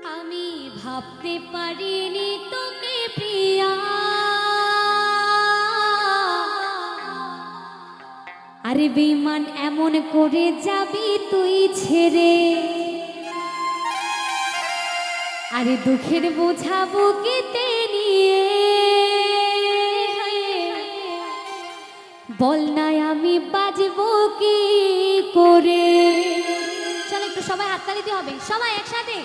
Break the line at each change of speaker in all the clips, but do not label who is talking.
আমি ভাবতে পারিনি তোকে প্রিয়া, আরে বেঈমান এমন করে যাবি তুই ছেড়ে, আরে দুঃখের বোঝা বুকেতে নিয়ে, বল না আমি বাজবো কি করে। চল একটু সবাই হাততালি দিতে হবে, সবাই একসাথে।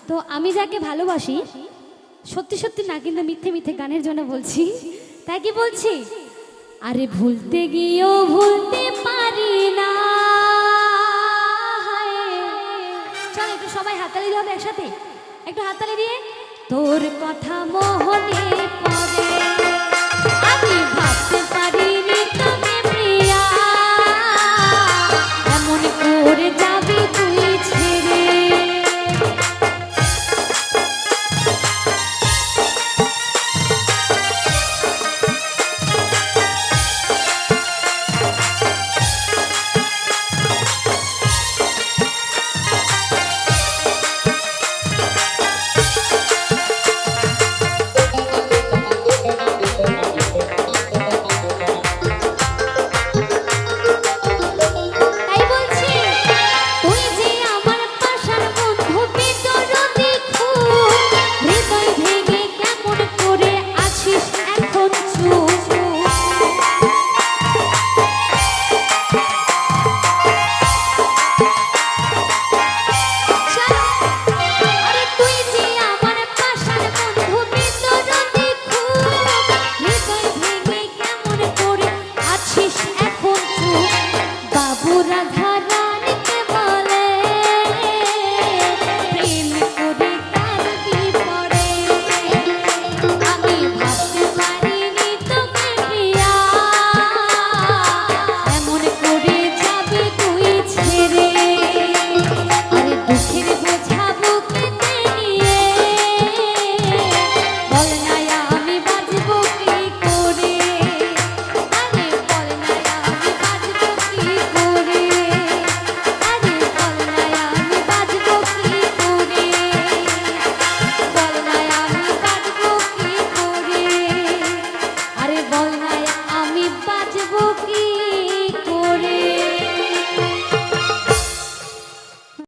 তো আমি যাকে ভালোবাসি সত্যি সত্যি না, কিন্তু মিথ্যে মিথ্যে গানের জন্য বলছি, তাই কি বলছি, আরে ভুলতে গিয়েও ভুলতে পারি না। চল একটু সবাই হাততালি দিতে হবে একসাথে, একটু হাততালি দিয়ে। তোর কথা মোহনে